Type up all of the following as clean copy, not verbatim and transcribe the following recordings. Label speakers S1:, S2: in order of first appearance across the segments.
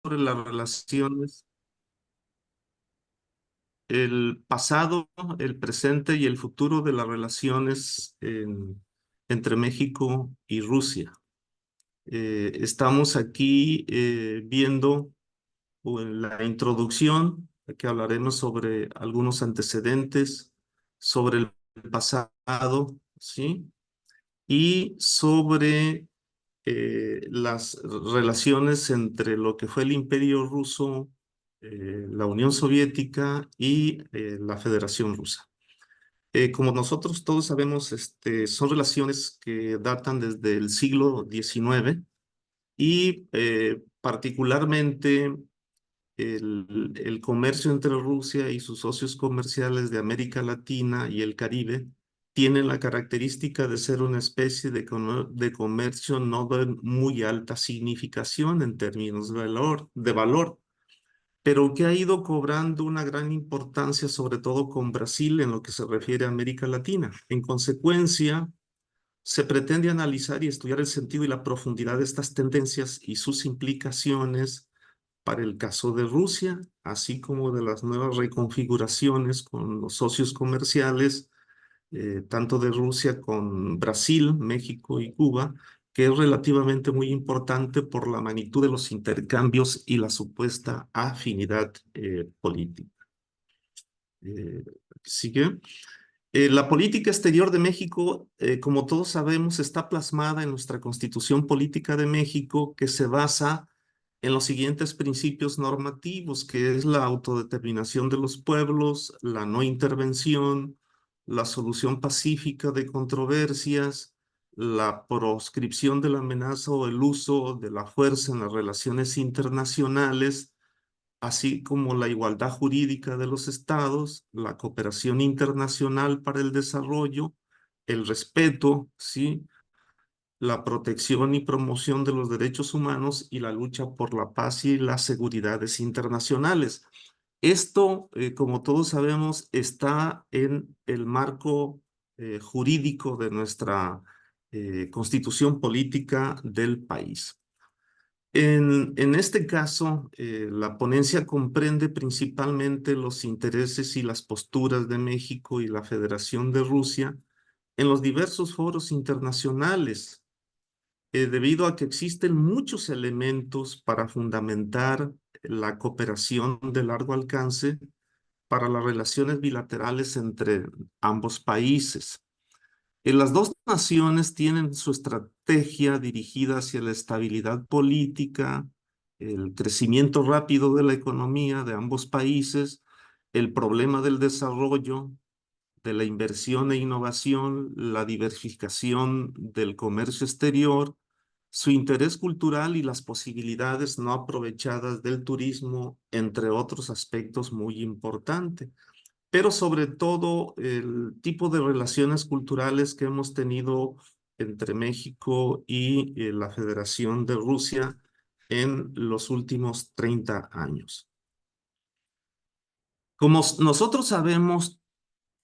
S1: sobre las relaciones, el pasado, el presente y el futuro de las relaciones entre México y Rusia. Estamos aquí viendo la introducción, que hablaremos sobre algunos antecedentes, sobre el pasado, ¿sí? Y sobre las relaciones entre lo que fue el Imperio Ruso, la Unión Soviética y la Federación Rusa. Como nosotros todos sabemos, son relaciones que datan desde el siglo XIX y particularmente el comercio entre Rusia y sus socios comerciales de América Latina y el Caribe tiene la característica de ser una especie de comercio no de muy alta significación en términos de valor, pero que ha ido cobrando una gran importancia, sobre todo con Brasil en lo que se refiere a América Latina. En consecuencia, se pretende analizar y estudiar el sentido y la profundidad de estas tendencias y sus implicaciones para el caso de Rusia, así como de las nuevas reconfiguraciones con los socios comerciales, tanto de Rusia con Brasil, México y Cuba, que es relativamente muy importante por la magnitud de los intercambios y la supuesta afinidad política. Eh, ¿Sigue? La política exterior de México, como todos sabemos, está plasmada en nuestra Constitución Política de México, que se basa en los siguientes principios normativos, que es la autodeterminación de los pueblos, la no intervención, la solución pacífica de controversias, la proscripción de la amenaza o el uso de la fuerza en las relaciones internacionales, así como la igualdad jurídica de los estados, la cooperación internacional para el desarrollo, el respeto, ¿sí? La protección y promoción de los derechos humanos y la lucha por la paz y las seguridades internacionales. Esto, como todos sabemos, está en el marco jurídico de nuestra constitución política del país. En este caso, la ponencia comprende principalmente los intereses y las posturas de México y la Federación de Rusia en los diversos foros internacionales, debido a que existen muchos elementos para fundamentar la cooperación de largo alcance para las relaciones bilaterales entre ambos países. Las dos naciones tienen su estrategia dirigida hacia la estabilidad política, el crecimiento rápido de la economía de ambos países, el problema del desarrollo, de la inversión e innovación, la diversificación del comercio exterior, su interés cultural y las posibilidades no aprovechadas del turismo, entre otros aspectos muy importantes, pero sobre todo el tipo de relaciones culturales que hemos tenido entre México y la Federación de Rusia en los últimos 30 años. Como nosotros sabemos,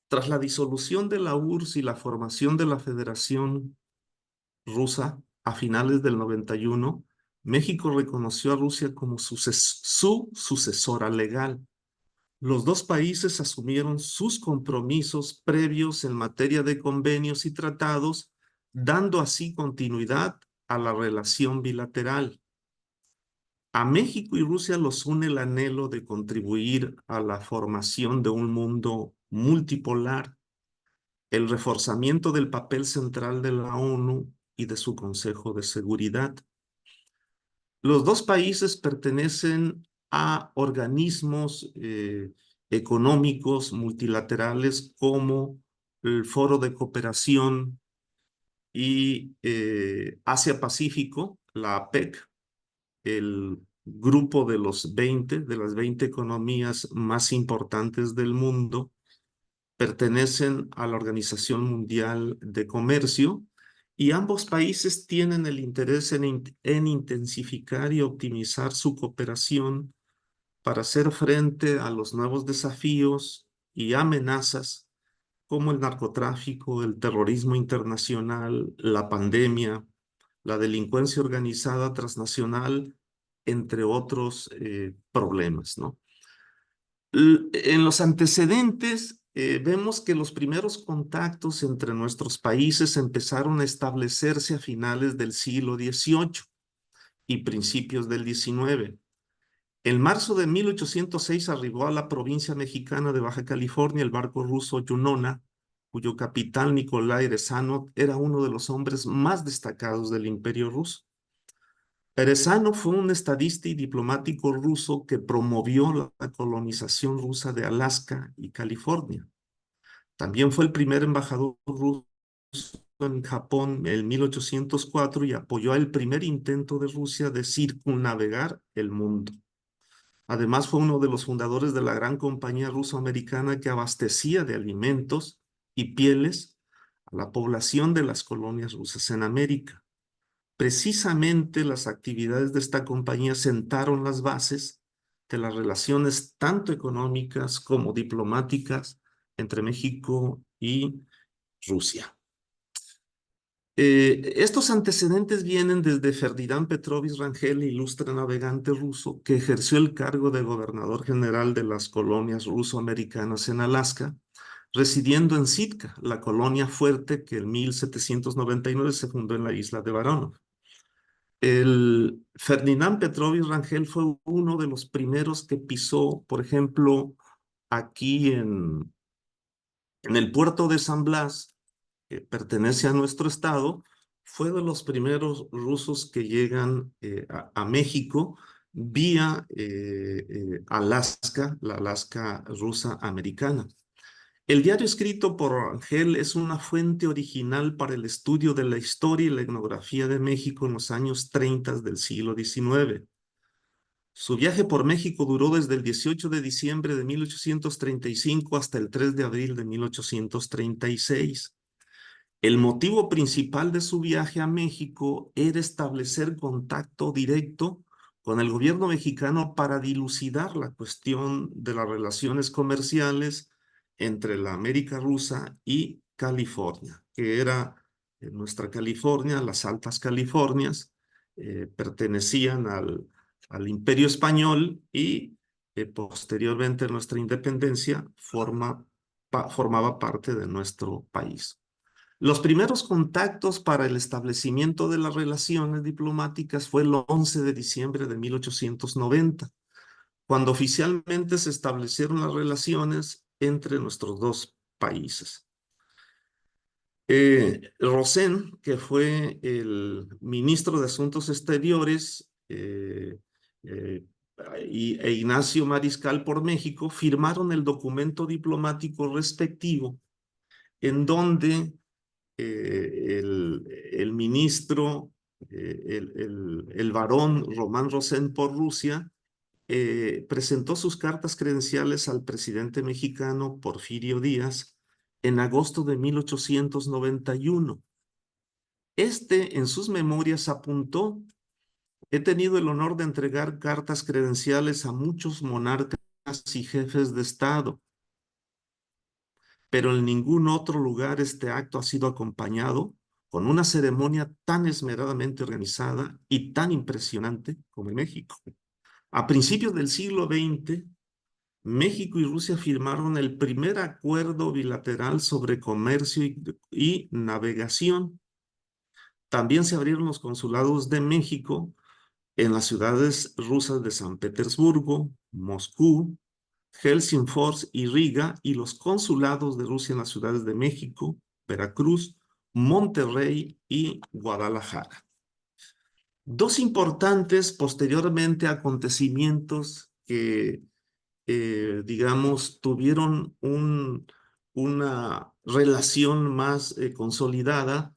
S1: tras la disolución de la URSS y la formación de la Federación Rusa a finales del 91, México reconoció a Rusia como su sucesora legal. Los dos países asumieron sus compromisos previos en materia de convenios y tratados, dando así continuidad a la relación bilateral. A México y Rusia los une el anhelo de contribuir a la formación de un mundo multipolar, el reforzamiento del papel central de la ONU y de su Consejo de Seguridad. Los dos países pertenecen a organismos económicos multilaterales como el Foro de Cooperación y Asia-Pacífico, la APEC, el grupo de los 20, de las 20 economías más importantes del mundo, pertenecen a la Organización Mundial de Comercio y ambos países tienen el interés en intensificar y optimizar su cooperación para hacer frente a los nuevos desafíos y amenazas como el narcotráfico, el terrorismo internacional, la pandemia, la delincuencia organizada transnacional entre otros problemas, ¿no? En los antecedentes vemos que los primeros contactos entre nuestros países empezaron a establecerse a finales del siglo XVIII y principios del XIX. En marzo de 1806 arribó a la provincia mexicana de Baja California el barco ruso Yunona, cuyo capitán Nikolai Rezanov era uno de los hombres más destacados del Imperio ruso. Rezanov fue un estadista y diplomático ruso que promovió la colonización rusa de Alaska y California. También fue el primer embajador ruso en Japón en 1804 y apoyó el primer intento de Rusia de circunnavegar el mundo. Además, fue uno de los fundadores de la gran compañía ruso-americana que abastecía de alimentos y pieles a la población de las colonias rusas en América. Precisamente las actividades de esta compañía sentaron las bases de las relaciones tanto económicas como diplomáticas entre México y Rusia. Estos antecedentes vienen desde Ferdinand Petrovich Rangel, ilustre navegante ruso, que ejerció el cargo de gobernador general de las colonias ruso-americanas en Alaska, residiendo en Sitka, la colonia fuerte que en 1799 se fundó en la isla de Baronov. El Ferdinand Petrovich Rangel fue uno de los primeros que pisó, por ejemplo, aquí en el puerto de San Blas, que pertenece a nuestro estado, fue de los primeros rusos que llegan a México vía Alaska, la Alaska rusa americana. El diario escrito por Rangel es una fuente original para el estudio de la historia y la etnografía de México en los años 30 del siglo XIX. Su viaje por México duró desde el 18 de diciembre de 1835 hasta el 3 de abril de 1836. El motivo principal de su viaje a México era establecer contacto directo con el gobierno mexicano para dilucidar la cuestión de las relaciones comerciales entre la América rusa y California, que era nuestra California, las Altas Californias, pertenecían al Imperio Español y posteriormente nuestra independencia formaba parte de nuestro país. Los primeros contactos para el establecimiento de las relaciones diplomáticas fue el 11 de diciembre de 1890, cuando oficialmente se establecieron las relaciones entre nuestros dos países. Rosen, que fue el ministro de Asuntos Exteriores, e Ignacio Mariscal por México, firmaron el documento diplomático respectivo, en donde el ministro, el varón Román Rosen por Rusia, presentó sus cartas credenciales al presidente mexicano Porfirio Díaz en agosto de 1891. Este, en sus memorias, apuntó: he tenido el honor de entregar cartas credenciales a muchos monarcas y jefes de Estado, pero en ningún otro lugar este acto ha sido acompañado con una ceremonia tan esmeradamente organizada y tan impresionante como en México. A principios del siglo XX, México y Rusia firmaron el primer acuerdo bilateral sobre comercio y navegación. También se abrieron los consulados de México en las ciudades rusas de San Petersburgo, Moscú, Helsingfors y Riga, y los consulados de Rusia en las ciudades de México, Veracruz, Monterrey y Guadalajara. Dos importantes posteriormente acontecimientos que, digamos, tuvieron una relación más consolidada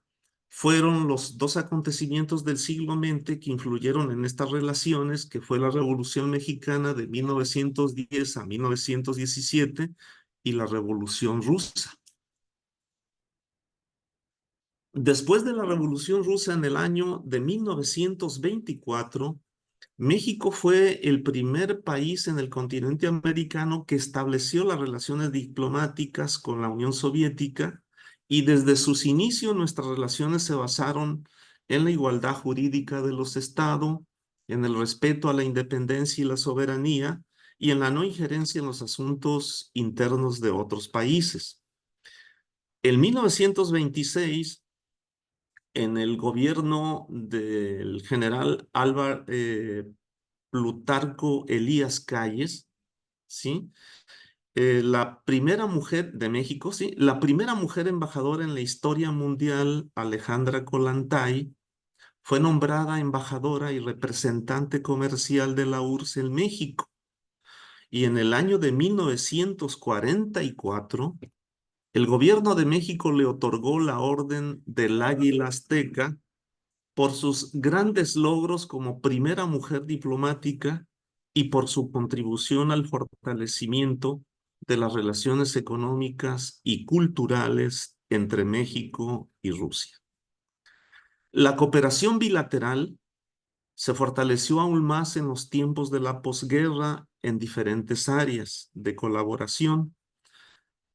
S1: fueron los dos acontecimientos del siglo XX que influyeron en estas relaciones, que fue la Revolución Mexicana de 1910 a 1917 y la Revolución Rusa. Después de la Revolución Rusa en el año de 1924, México fue el primer país en el continente americano que estableció las relaciones diplomáticas con la Unión Soviética, y desde sus inicios nuestras relaciones se basaron en la igualdad jurídica de los estados, en el respeto a la independencia y la soberanía y en la no injerencia en los asuntos internos de otros países. En 1926, en el gobierno del general Plutarco Elías Calles, ¿sí? La primera mujer de México, sí, la primera mujer embajadora en la historia mundial, Alejandra Kollontai, fue nombrada embajadora y representante comercial de la URSS en México. Y en el año de 1944, el gobierno de México le otorgó la Orden del Águila Azteca por sus grandes logros como primera mujer diplomática y por su contribución al fortalecimiento de las relaciones económicas y culturales entre México y Rusia. La cooperación bilateral se fortaleció aún más en los tiempos de la posguerra en diferentes áreas de colaboración: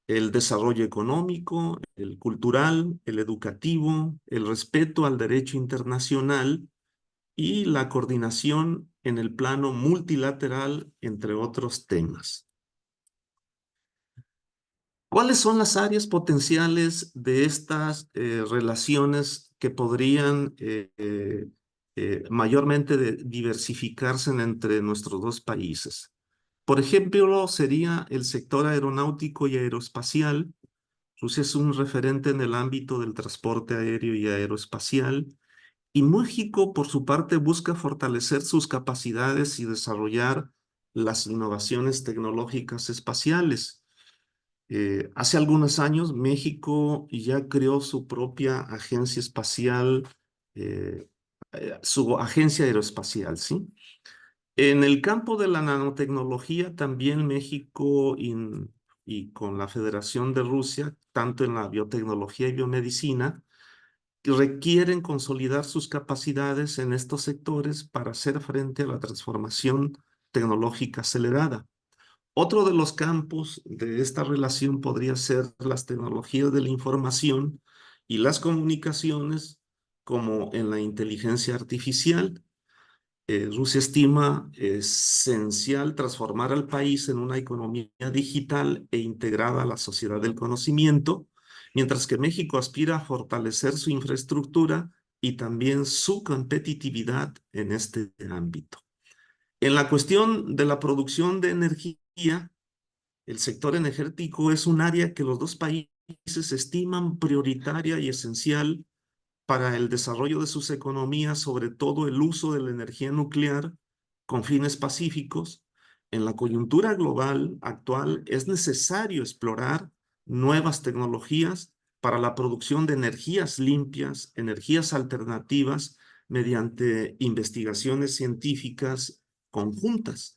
S1: el desarrollo económico, el cultural, el educativo, el respeto al derecho internacional y la coordinación en el plano multilateral, entre otros temas. ¿Cuáles son las áreas potenciales de estas relaciones que podrían mayormente diversificarse entre nuestros dos países? Por ejemplo, sería el sector aeronáutico y aeroespacial. Rusia es un referente en el ámbito del transporte aéreo y aeroespacial, y México, por su parte, busca fortalecer sus capacidades y desarrollar las innovaciones tecnológicas espaciales. Hace algunos años, México ya creó su propia agencia espacial, eh, su agencia aeroespacial, ¿sí? En el campo de la nanotecnología, también México y con la Federación de Rusia, tanto en la biotecnología y biomedicina, requieren consolidar sus capacidades en estos sectores para hacer frente a la transformación tecnológica acelerada. Otro de los campos de esta relación podría ser las tecnologías de la información y las comunicaciones, como en la inteligencia artificial. Rusia estima esencial transformar al país en una economía digital e integrada a la sociedad del conocimiento, mientras que México aspira a fortalecer su infraestructura y también su competitividad en este ámbito. En la cuestión de la producción de energía, el sector energético es un área que los dos países estiman prioritaria y esencial para el desarrollo de sus economías, sobre todo el uso de la energía nuclear con fines pacíficos. En la coyuntura global actual es necesario explorar nuevas tecnologías para la producción de energías limpias, energías alternativas, mediante investigaciones científicas conjuntas.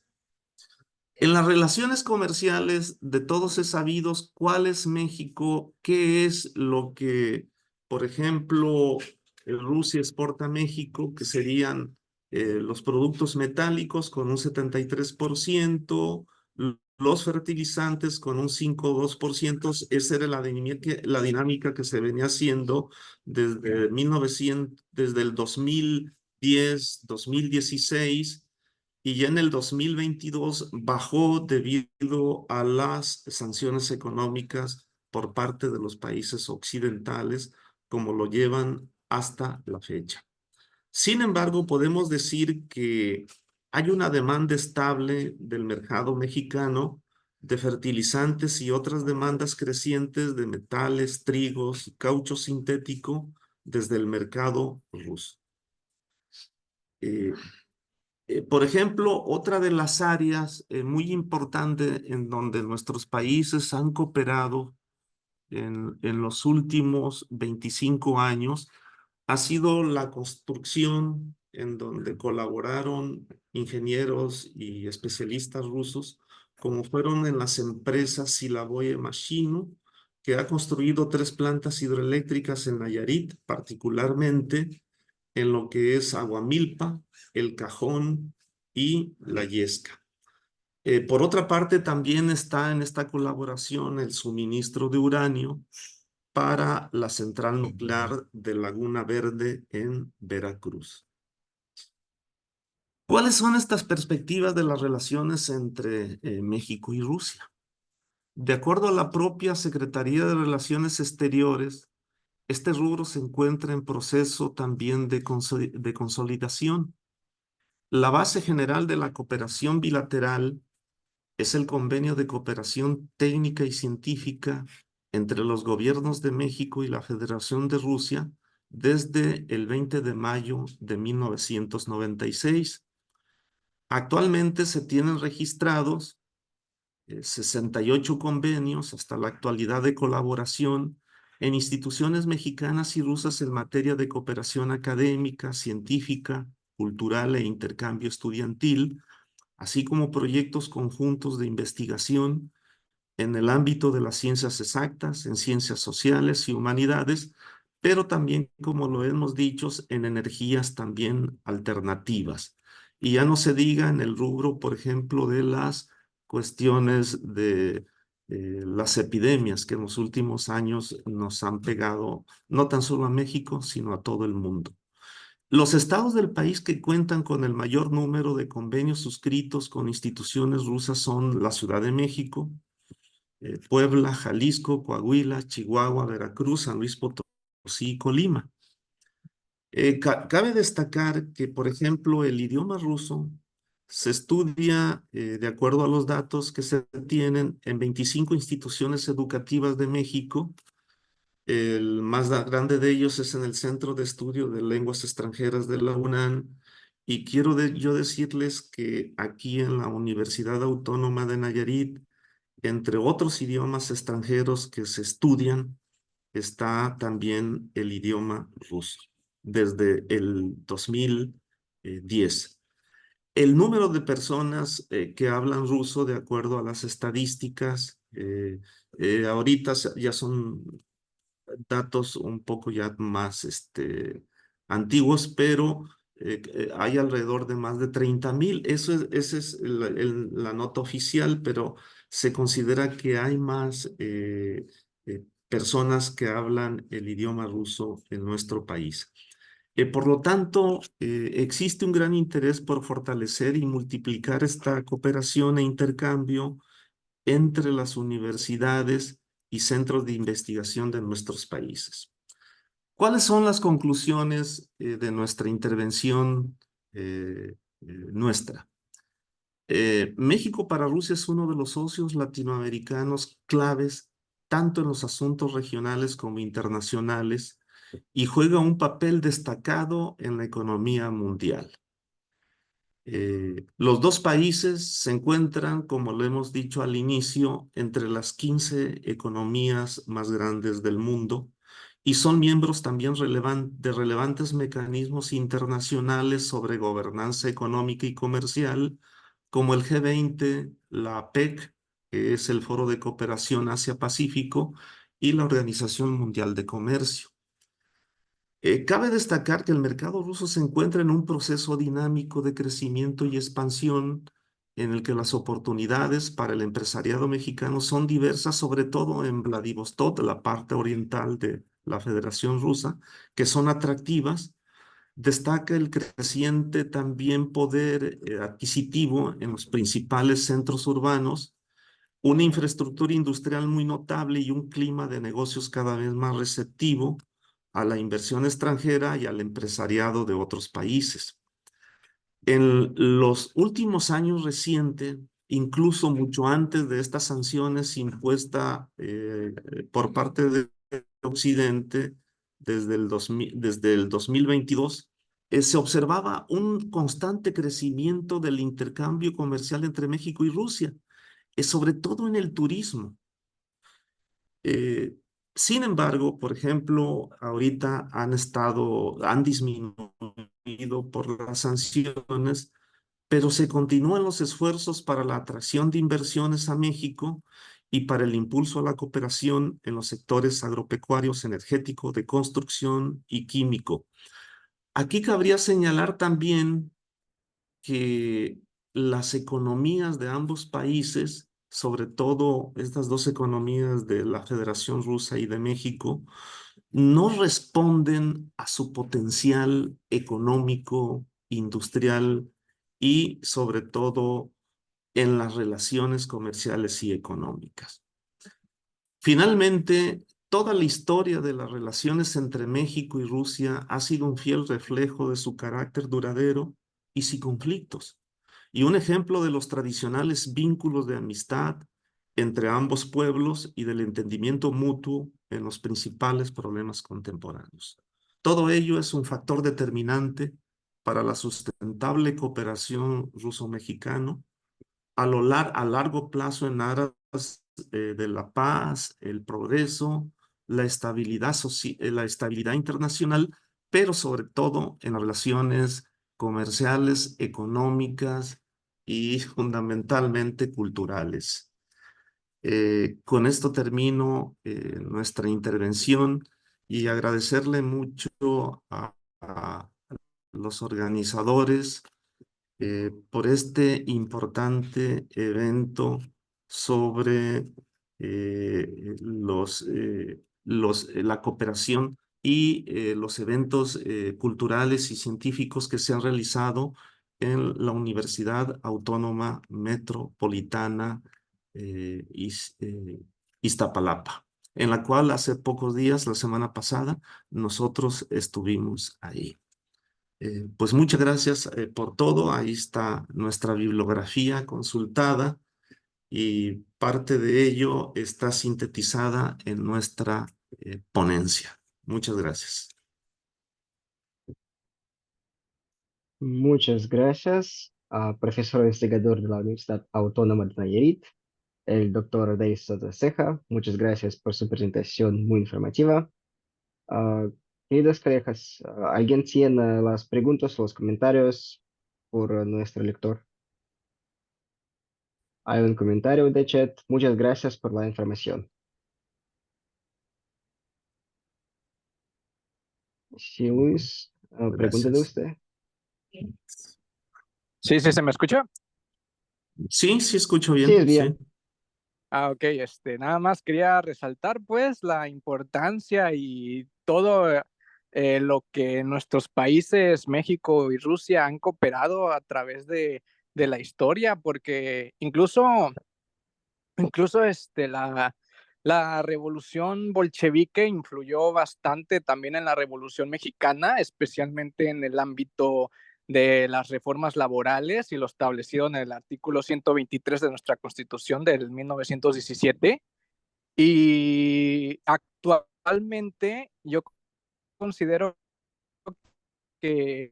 S1: En las relaciones comerciales de todos es sabidos cuál es México, qué es lo que, por ejemplo, Rusia exporta a México, que serían los productos metálicos con un 73%, los fertilizantes con un 5,2%. Esa era la dinámica que se venía haciendo desde 1900, desde el 2010, 2016, y ya en el 2022 bajó debido a las sanciones económicas por parte de los países occidentales, como lo llevan hasta la fecha. Sin embargo, podemos decir que hay una demanda estable del mercado mexicano de fertilizantes y otras demandas crecientes de metales, trigos y caucho sintético desde el mercado ruso. Eh, por ejemplo, otra de las áreas muy importante en donde nuestros países han cooperado en los últimos 25 años ha sido la construcción, en donde colaboraron ingenieros y especialistas rusos, como fueron en las empresas Silaboye Mashino, que ha construido 3 plantas hidroeléctricas en Nayarit, particularmente en lo que es Aguamilpa, El Cajón y La Yesca. Por otra parte, también está en esta colaboración el suministro de uranio para la central nuclear de Laguna Verde en Veracruz. ¿Cuáles son estas perspectivas de las relaciones entre México y Rusia? De acuerdo a la propia Secretaría de Relaciones Exteriores, este rubro se encuentra en proceso también de consolidación. La base general de la cooperación bilateral es el Convenio de Cooperación Técnica y Científica entre los gobiernos de México y la Federación de Rusia desde el 20 de mayo de 1996. Actualmente se tienen registrados 68 convenios hasta la actualidad de colaboración en instituciones mexicanas y rusas en materia de cooperación académica, científica, cultural e intercambio estudiantil, así como proyectos conjuntos de investigación en el ámbito de las ciencias exactas, en ciencias sociales y humanidades, pero también, como lo hemos dicho, en energías también alternativas. Y ya no se diga en el rubro, por ejemplo, de las cuestiones de las epidemias que en los últimos años nos han pegado no tan solo a México, sino a todo el mundo. Los estados del país que cuentan con el mayor número de convenios suscritos con instituciones rusas son la Ciudad de México, Puebla, Jalisco, Coahuila, Chihuahua, Veracruz, San Luis Potosí y Colima. Cabe destacar que, por ejemplo, el idioma ruso se estudia, de acuerdo a los datos que se tienen, en 25 instituciones educativas de México. El más grande de ellos es en el Centro de Estudio de Lenguas Extranjeras de la UNAM. Y quiero yo decirles que aquí en la Universidad Autónoma de Nayarit, entre otros idiomas extranjeros que se estudian, está también el idioma ruso, desde el 2010. El número de personas que hablan ruso, de acuerdo a las estadísticas, ahorita ya son datos un poco ya más antiguos, pero hay alrededor de más de 30,000. Esa es la nota oficial, pero se considera que hay más personas que hablan el idioma ruso en nuestro país. Por lo tanto, existe un gran interés por fortalecer y multiplicar esta cooperación e intercambio entre las universidades y centros de investigación de nuestros países. ¿Cuáles son las conclusiones de nuestra intervención nuestra? México para Rusia es uno de los socios latinoamericanos claves tanto en los asuntos regionales como internacionales y juega un papel destacado en la economía mundial. Los dos países se encuentran, como lo hemos dicho al inicio, entre las 15 economías más grandes del mundo y son miembros también de relevantes mecanismos internacionales sobre gobernanza económica y comercial, como el G20, la APEC, que es el Foro de Cooperación Asia-Pacífico, y la Organización Mundial de Comercio. Cabe destacar que el mercado ruso se encuentra en un proceso dinámico de crecimiento y expansión en el que las oportunidades para el empresariado mexicano son diversas, sobre todo en Vladivostok, la parte oriental de la Federación Rusa, que son atractivas. Destaca el creciente también poder adquisitivo en los principales centros urbanos, una infraestructura industrial muy notable y un clima de negocios cada vez más receptivo a la inversión extranjera y al empresariado de otros países. En los últimos años recientes, incluso mucho antes de estas sanciones impuestas por parte de Occidente desde el 2022, se observaba un constante crecimiento del intercambio comercial entre México y Rusia, sobre todo en el turismo. Eh, Sin embargo, por ejemplo, ahorita han disminuido por las sanciones, pero se continúan los esfuerzos para la atracción de inversiones a México y para el impulso a la cooperación en los sectores agropecuarios, energético, de construcción y químico. Aquí cabría señalar también que las economías de ambos países, sobre todo estas dos economías de la Federación Rusa y de México, no responden a su potencial económico, industrial y sobre todo en las relaciones comerciales y económicas. Finalmente, toda la historia de las relaciones entre México y Rusia ha sido un fiel reflejo de su carácter duradero y sin conflictos, y un ejemplo de los tradicionales vínculos de amistad entre ambos pueblos y del entendimiento mutuo en los principales problemas contemporáneos. Todo ello es un factor determinante para la sustentable cooperación ruso-mexicano a largo plazo en aras de la paz, el progreso, la estabilidad internacional, pero sobre todo en las relaciones comerciales, económicas y fundamentalmente culturales. Con esto termino nuestra intervención y agradecerle mucho a los organizadores por este importante evento sobre la cooperación y los eventos culturales y científicos que se han realizado en la Universidad Autónoma Metropolitana Iztapalapa, en la cual hace pocos días, la semana pasada, nosotros estuvimos ahí. Pues muchas gracias por todo. Ahí está nuestra bibliografía consultada y parte de ello está sintetizada en nuestra ponencia. Muchas gracias.
S2: Muchas gracias, profesor investigador de la Universidad Autónoma de Nayarit, el doctor Deis Soto Ceja. Muchas gracias por su presentación muy informativa. Ah, Queridos colegas, ¿alguien tiene las preguntas o los comentarios por nuestro lector? Hay un comentario de chat. Muchas gracias por la información. Sí, Luis, pregúntale
S1: Gracias.
S2: usted.
S3: Sí, sí, ¿se me escucha?
S1: Sí, sí escucho
S2: Sí,
S1: bien.
S2: es
S1: Sí.
S2: bien.
S3: Ok, nada más quería resaltar pues la importancia y todo lo que nuestros países, México y Rusia, han cooperado a través de la historia, porque incluso la revolución bolchevique influyó bastante también en la revolución mexicana, especialmente en el ámbito de las reformas laborales y lo establecido en el artículo 123 de nuestra Constitución del 1917. Y actualmente yo considero que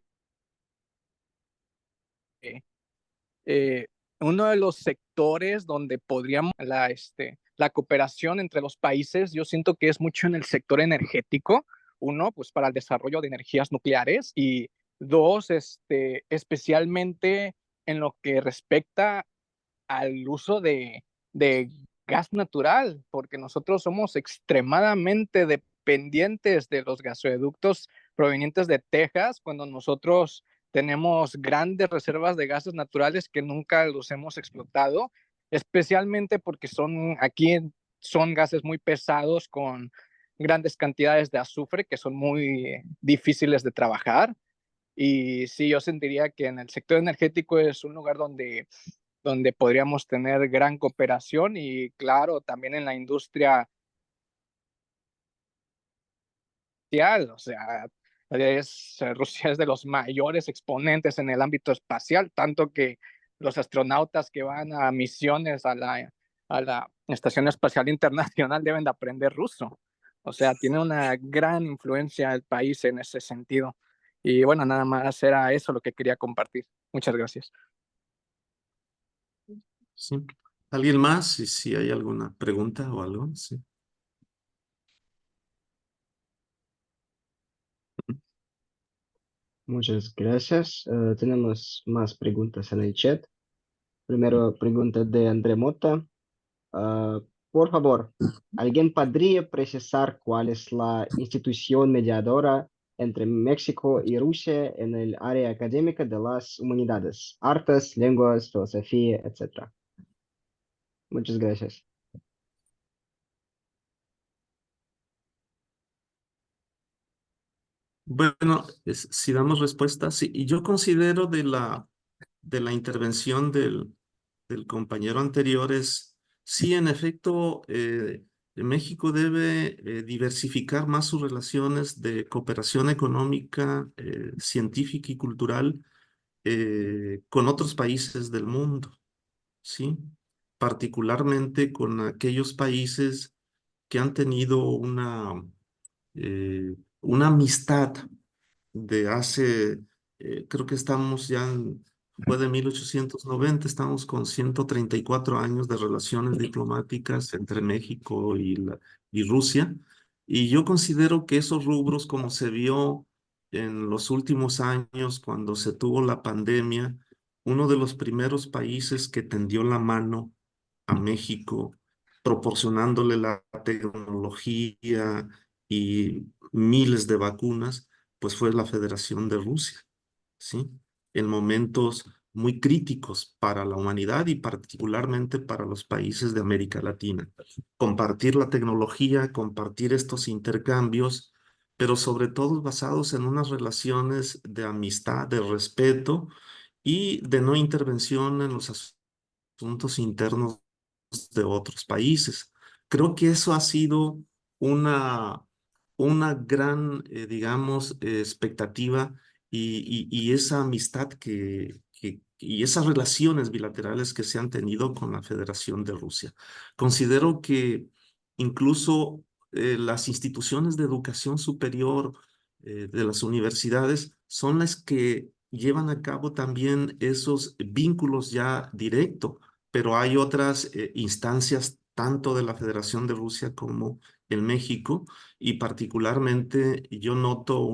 S3: eh, uno de los sectores donde podríamos la cooperación entre los países, yo siento que es mucho en el sector energético. Uno, pues para el desarrollo de energías nucleares y dos, especialmente en lo que respecta al uso de gas natural, porque nosotros somos extremadamente dependientes de los gasoductos provenientes de Texas, cuando nosotros tenemos grandes reservas de gases naturales que nunca los hemos explotado, especialmente porque aquí son gases muy pesados con grandes cantidades de azufre que son muy difíciles de trabajar. Y sí, yo sentiría que en el sector energético es un lugar donde podríamos tener gran cooperación y claro, también en la industria espacial, o sea, Rusia es de los mayores exponentes en el ámbito espacial, tanto que los astronautas que van a misiones a la Estación Espacial Internacional deben de aprender ruso. O sea, tiene una gran influencia el país en ese sentido. Y bueno, nada más era eso lo que quería compartir. Muchas gracias.
S1: Sí. ¿Alguien más? Si hay alguna pregunta o algo. Sí.
S2: Muchas gracias. Tenemos más preguntas en el chat. Primero, pregunta de André Mota. Ah, por favor, ¿alguien podría precisar cuál es la institución mediadora entre México y Rusia en el área académica de las humanidades, artes, lenguas, filosofía, etcétera? Muchas gracias.
S1: Bueno, si damos respuesta, sí, y yo considero de la intervención del compañero anterior es, sí, en efecto, México debe diversificar más sus relaciones de cooperación económica, científica y cultural con otros países del mundo, ¿sí? Particularmente con aquellos países que han tenido una amistad de hace, creo que estamos ya fue de 1890, estamos con 134 años de relaciones diplomáticas entre México y Rusia. Y yo considero que esos rubros, como se vio en los últimos años cuando se tuvo la pandemia, uno de los primeros países que tendió la mano a México, proporcionándole la tecnología y miles de vacunas, pues fue la Federación de Rusia, ¿sí? En momentos muy críticos para la humanidad y particularmente para los países de América Latina. Compartir la tecnología, compartir estos intercambios, pero sobre todo basados en unas relaciones de amistad, de respeto y de no intervención en los asuntos internos de otros países. Creo que eso ha sido una, una gran, digamos, expectativa y esa amistad y esas relaciones bilaterales que se han tenido con la Federación de Rusia. Considero que incluso las instituciones de educación superior de las universidades son las que llevan a cabo también esos vínculos ya directos, pero hay otras instancias tanto de la Federación de Rusia como en México y particularmente yo noto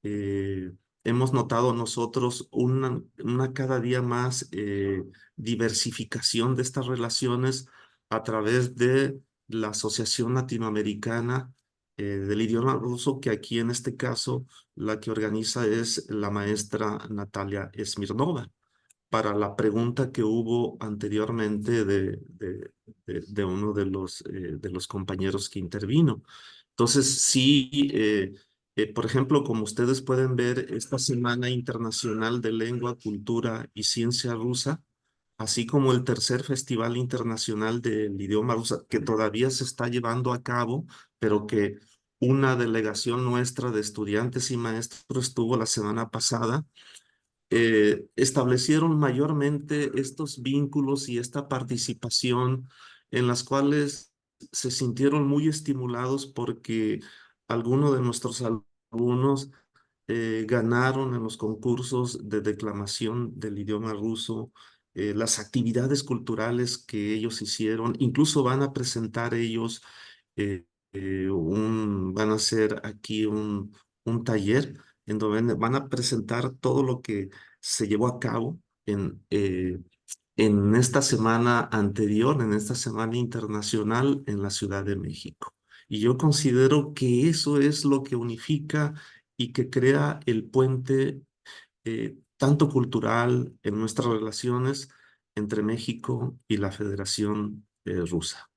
S1: eh, hemos notado nosotros una cada día más diversificación de estas relaciones a través de la Asociación Latinoamericana del Idioma Ruso, que aquí en este caso la que organiza es la maestra Natalia Smirnova para la pregunta que hubo anteriormente de uno de los compañeros que intervino. Entonces, sí, por ejemplo, como ustedes pueden ver, esta Semana Internacional de Lengua, Cultura y Ciencia Rusa, así como el tercer Festival Internacional del Idioma Rusa, que todavía se está llevando a cabo, pero que una delegación nuestra de estudiantes y maestros estuvo la semana pasada, establecieron mayormente estos vínculos y esta participación en las cuales se sintieron muy estimulados porque algunos de nuestros alumnos ganaron en los concursos de declamación del idioma ruso, las actividades culturales que ellos hicieron, incluso van a presentar ellos, van a hacer aquí un taller en donde van a presentar todo lo que se llevó a cabo en esta semana anterior, en esta semana internacional en la Ciudad de México. Y yo considero que eso es lo que unifica y que crea el puente tanto cultural en nuestras relaciones entre México y la Federación Rusa.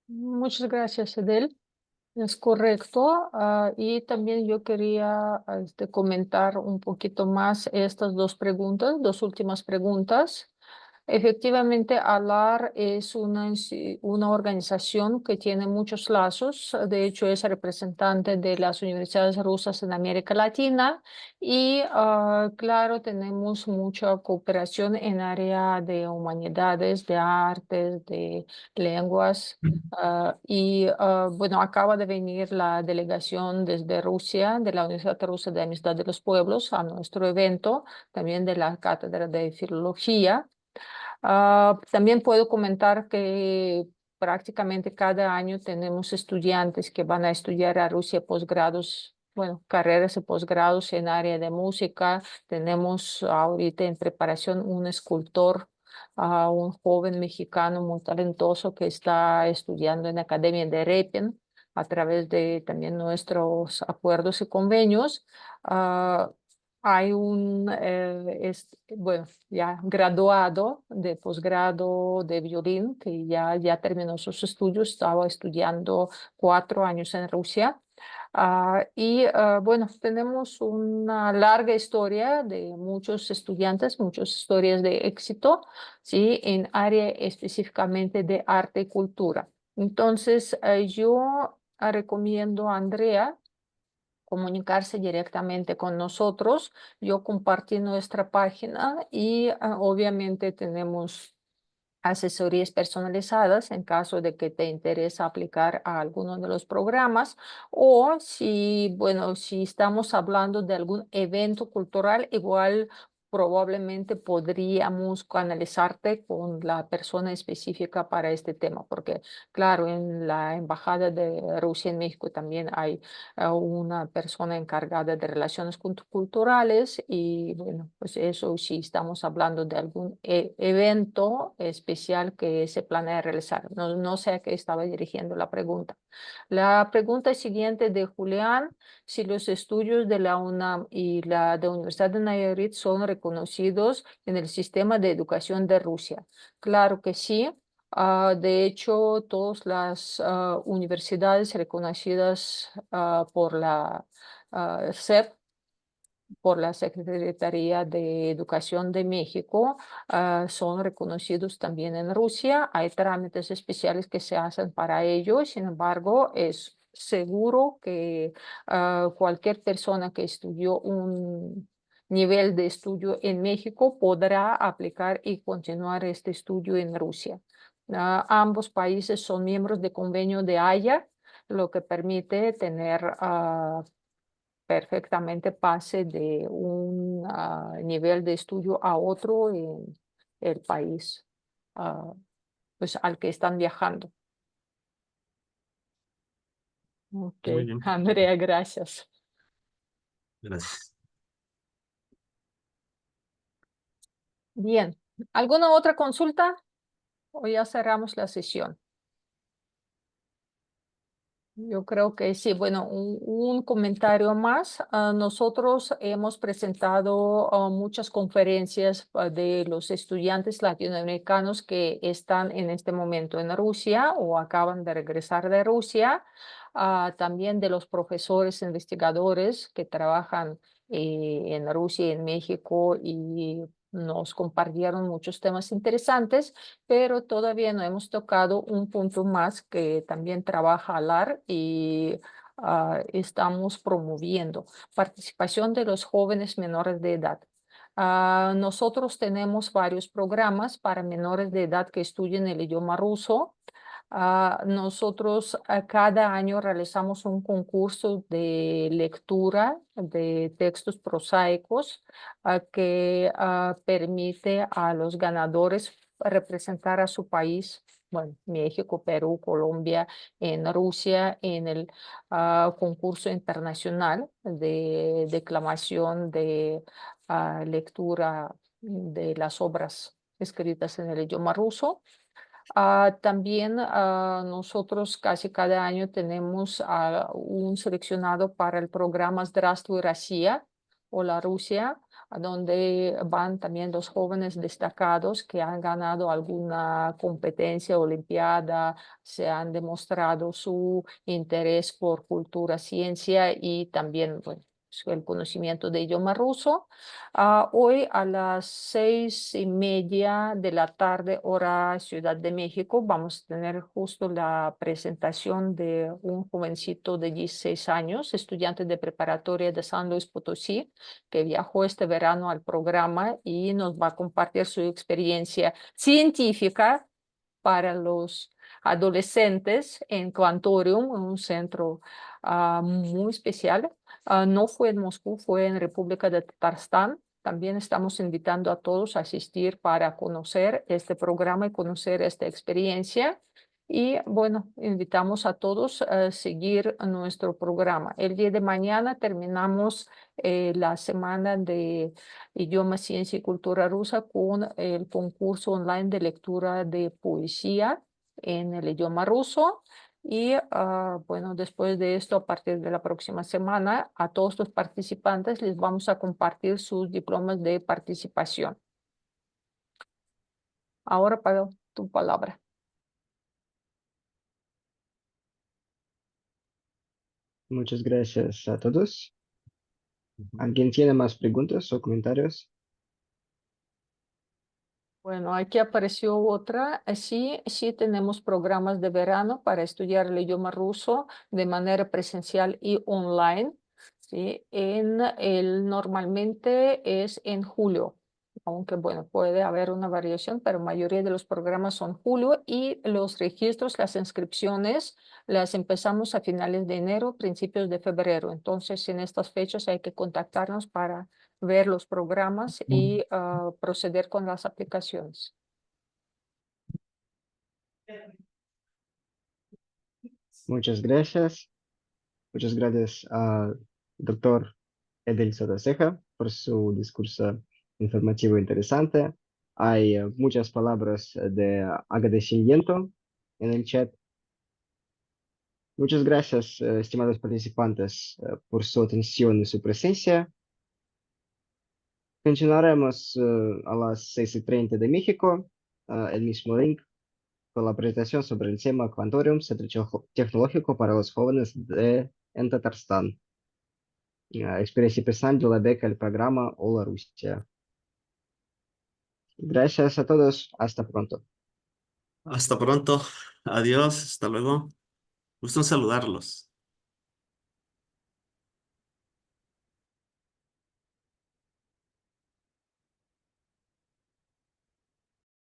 S4: Muchas gracias, Edel. Es correcto. Y también yo quería comentar un poquito más estas dos preguntas, dos últimas preguntas. Efectivamente, ALAR es una organización que tiene muchos lazos. De hecho, es representante de las universidades rusas en América Latina. Y claro, tenemos mucha cooperación en área de humanidades, de artes, de lenguas. Bueno, acaba de venir la delegación desde Rusia, de la Universidad Rusa de Amistad de los Pueblos, a nuestro evento, también de la Cátedra de Filología. También puedo comentar que prácticamente cada año tenemos estudiantes que van a estudiar a Rusia posgrados, bueno, carreras y posgrados en área de música. Tenemos ahorita en preparación un escultor, un joven mexicano muy talentoso que está estudiando en la Academia de Repin a través de también nuestros acuerdos y convenios. Hay un, bueno, ya graduado de posgrado de violín que ya terminó sus estudios, estaba estudiando 4 años en Rusia. Bueno, tenemos una larga historia de muchos estudiantes, muchas historias de éxito, ¿sí? En área específicamente de arte y cultura. Entonces, yo recomiendo a Andrea comunicarse directamente con nosotros. Yo compartí nuestra página y obviamente tenemos asesorías personalizadas en caso de que te interese aplicar a alguno de los programas o si, bueno, si estamos hablando de algún evento cultural, igual probablemente podríamos canalizarte con la persona específica para este tema, porque claro, en la Embajada de Rusia en México también hay una persona encargada de relaciones culturales y bueno, pues eso si estamos hablando de algún evento especial que se planea realizar. No, no sé a qué estaba dirigiendo la pregunta. La pregunta siguiente de Julián, si los estudios de la UNAM y la de Universidad de Nayarit son reconocidos en el sistema de educación de Rusia. Claro que sí. De hecho, todas las universidades reconocidas por la SEP, por la Secretaría de Educación de México, son reconocidos también en Rusia. Hay trámites especiales que se hacen para ello. Sin embargo, es seguro que cualquier persona que estudió un nivel de estudio en México podrá aplicar y continuar este estudio en Rusia. Ambos países son miembros del convenio de Haya, lo que permite tener perfectamente pase de un nivel de estudio a otro en el país pues, al que están viajando. Ok,
S1: Muy bien.
S4: Andrea, gracias.
S1: Gracias.
S4: Bien, ¿alguna otra consulta o ya cerramos la sesión? Yo creo que sí. Bueno, un comentario más. Nosotros hemos presentado muchas conferencias de los estudiantes latinoamericanos que están en este momento en Rusia o acaban de regresar de Rusia. También de los profesores investigadores que trabajan en Rusia y en México y nos compartieron muchos temas interesantes, pero todavía no hemos tocado un punto más que también trabaja ALAR y estamos promoviendo participación de los jóvenes menores de edad. Nosotros tenemos varios programas para menores de edad que estudian el idioma ruso. Nosotros cada año realizamos un concurso de lectura de textos prosaicos que permite a los ganadores representar a su país, bueno, México, Perú, Colombia, en Rusia, en el concurso internacional de declamación de lectura de las obras escritas en el idioma ruso. También nosotros casi cada año tenemos un seleccionado para el programa Здравствуй, Россия o la Rusia, a donde van también los jóvenes destacados que han ganado alguna competencia, olimpiada, se han demostrado su interés por cultura, ciencia y también bueno, el conocimiento de idioma ruso. Hoy a las 6:30 de la tarde, hora Ciudad de México, vamos a tener justo la presentación de un jovencito de 16 años, estudiante de preparatoria de San Luis Potosí, que viajó este verano al programa y nos va a compartir su experiencia científica para los adolescentes en Quantorium, un centro muy especial. No fue en Moscú, fue en República de Tatarstan. También estamos invitando a todos a asistir para conocer este programa y conocer esta experiencia. Y bueno, invitamos a todos a seguir nuestro programa. El día de mañana terminamos la semana de idioma, ciencia y cultura rusa con el concurso online de lectura de poesía en el idioma ruso. Y bueno, después de esto, a partir de la próxima semana, a todos los participantes les vamos a compartir sus diplomas de participación. Ahora, Pavel, tu palabra.
S2: Muchas gracias a todos.
S1: Ujú.
S2: ¿Alguien tiene más preguntas o comentarios?
S4: Bueno, aquí apareció otra. Sí tenemos programas de verano para estudiar el idioma ruso de manera presencial y online. Sí, normalmente es en julio, aunque bueno, puede haber una variación, pero la mayoría de los programas son julio y los registros, las inscripciones, las empezamos a finales de enero, principios de febrero. Entonces, en estas fechas hay que contactarnos para ver los programas y proceder con las aplicaciones.
S2: Muchas gracias. Muchas gracias al doctor Edel Sotoceja por su discurso informativo interesante. Hay muchas palabras de agradecimiento en el chat. Muchas gracias, estimados participantes, por su atención y su presencia. Continuaremos a las 6:30 de México, el mismo link, con la presentación sobre el tema Quantorium, Centro Tecnológico para los Jóvenes en Tatarstán. Experiencia personal de la beca del programa Hola Rusia. Gracias a todos. Hasta pronto.
S1: Hasta pronto. Adiós. Hasta luego. Gusto en saludarlos.